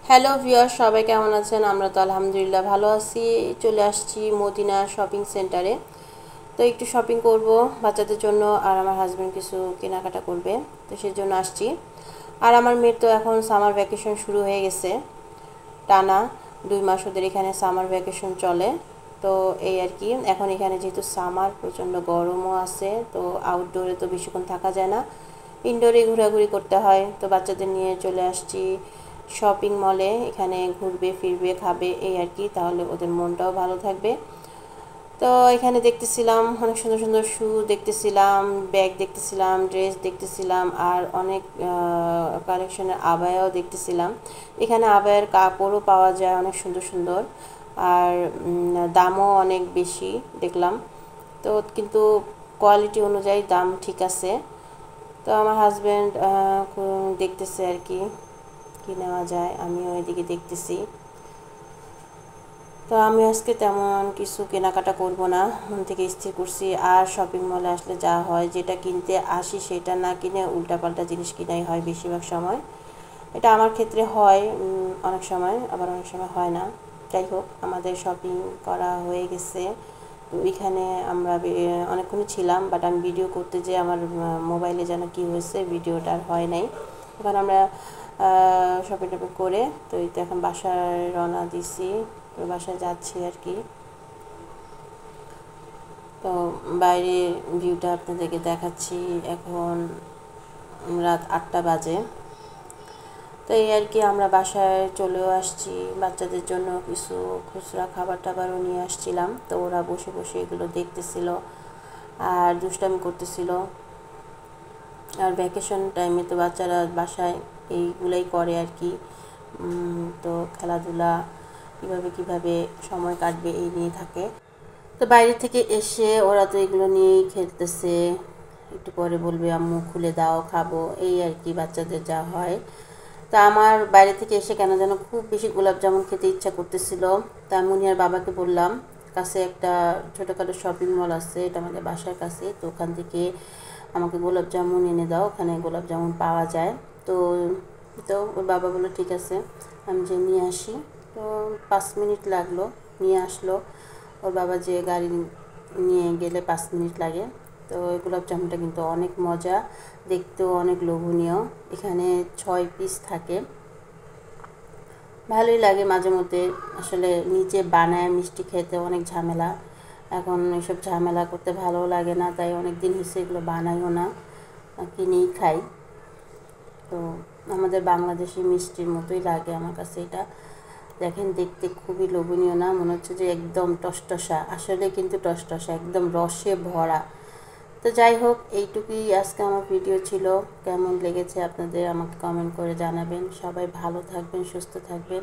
Hello viewer, সবাই কেমন আছেন? আমরা তো আলহামদুলিল্লাহ ভালো আছি। চলে আসছি মদিনা শপিং সেন্টারে। তো একটু শপিং করব বাচ্চাদের জন্য, আর আমার হাজব্যান্ড কিছু কেনাকাটা করবে, তো সেই জন্য আসছি। আর আমার মেয়ের তো এখন সামার ভ্যাকেশন শুরু হয়ে গেছে, টানা 2 মাস ওদের এখানে সামার ভ্যাকেশন চলে। তো এই আর কি, এখন এখানে যেহেতু সামার প্রচণ্ড গরমও আছে, তো আউটডোরে তো বেশিক্ষণ থাকা যায় না, ইনডোরে ঘোরাঘুরি করতে হয়। তো বাচ্চাদের নিয়ে চলে আসছি শপিং মলে, এখানে ঘুরবে ফিরবে খাবে এই আর কি, তাহলে ওদের মনটাও ভালো থাকবে। তো এখানে দেখতেছিলাম অনেক সুন্দর সুন্দর শু দেখতেছিলাম, ব্যাগ দেখতেছিলাম, ড্রেস দেখতেছিলাম, আর অনেক কালেকশনের আবায়াও দেখতেছিলাম। এখানে আবায়ের কাপড়ও পাওয়া যায় অনেক সুন্দর সুন্দর, আর দামও অনেক বেশি দেখলাম। তো কিন্তু কোয়ালিটি অনুযায়ী দাম ঠিক আছে। তো আমার হাজব্যান্ড দেখতেছে আর কি কী নেওয়া যায়, আমিও এদিকে দেখতেছি। তো আমি আজকে তেমন কিছু কেনাকাটা করব না, মন থেকে স্থির করছি। আর শপিং মলে আসলে যা হয়, যেটা কিনতে আসি সেটা না কিনে উল্টাপাল্টা জিনিস কিনাই হয় বেশিরভাগ সময়। এটা আমার ক্ষেত্রে হয় অনেক সময়, আবার অনেক সময় হয় না। যাই হোক, আমাদের শপিং করা হয়ে গেছে। তো এখানে আমরা অনেকক্ষণই ছিলাম, বাট আমি ভিডিও করতে যে আমার মোবাইলে যেন কী হয়েছে, ভিডিওটা আর হয় নাই। এখন আমরা শপিং টপিং করে তো এই তো এখন বাসায় রওনা দিছি, তো বাসায় যাচ্ছি আর কি। তো বাইরের ভিউটা আপনাদেরকে দেখাচ্ছি। এখন রাত 8টা বাজে। তো এই আর কি, আমরা বাসায় চলেও আসছি। বাচ্চাদের জন্য কিছু খুচরা খাবার টাবারও নিয়ে আসছিলাম, তো ওরা বসে বসে এগুলো দেখতেছিল আর দুষ্টামি করতেছিল। আর ভ্যাকেশন টাইমে তো বাচ্চারা বাসায় এইগুলাই করে আর কি। তো খেলাধুলা কীভাবে কীভাবে সময় কাটবে এই নিয়ে থাকে। তো বাইরে থেকে এসে ওরা তো এগুলো নিয়েই খেলতেছে, একটু পরে বলবে আম্মু খুলে দাও খাবো, এই আর কি বাচ্চাদের যা হয়। তা আমার বাইরে থেকে এসে কেন যেন খুব বেশি গোলাপ জামুন খেতে ইচ্ছা করতেছিল। তা আমি আর বাবাকে বললাম, কাছে একটা ছোটোখাটো শপিং মল আছে, এটা আমাদের বাসার কাছে, তো ওখান থেকে আমাকে গোলাপ জামুন এনে দাও, ওখানে গোলাপ জামুন পাওয়া যায়। তো তো ওর বাবা বললো ঠিক আছে, আমি যে নিয়ে আসি। তো 5 মিনিট লাগলো, নিয়ে আসলো। ওর বাবা যে গাড়ি নিয়ে গেলে 5 মিনিট লাগে। তো এই গোলাপ জামুনটা কিন্তু অনেক মজা, দেখতেও অনেক লোভনীয়। এখানে 6 পিস থাকে, ভালোই লাগে মাঝে মধ্যে। আসলে নিজে বানায় মিষ্টি খেতে অনেক ঝামেলা, এখন এসব ঝামেলা করতে ভালোও লাগে না, তাই অনেক দিন হচ্ছে এগুলো বানাইও না, কিনেই খাই। তো আমাদের বাংলাদেশি মিষ্টির মতোই লাগে আমার কাছে এটা। দেখেন দেখতে খুবই লোভনীয় না? মনে হচ্ছে যে একদম টসটসা, আসলে কিন্তু টসটসা, একদম রসে ভরা। তো যাই হোক, এইটুকুই আজকে আমার ভিডিও ছিল। কেমন লেগেছে আপনাদের আমাকে কমেন্ট করে জানাবেন। সবাই ভালো থাকবেন, সুস্থ থাকবেন।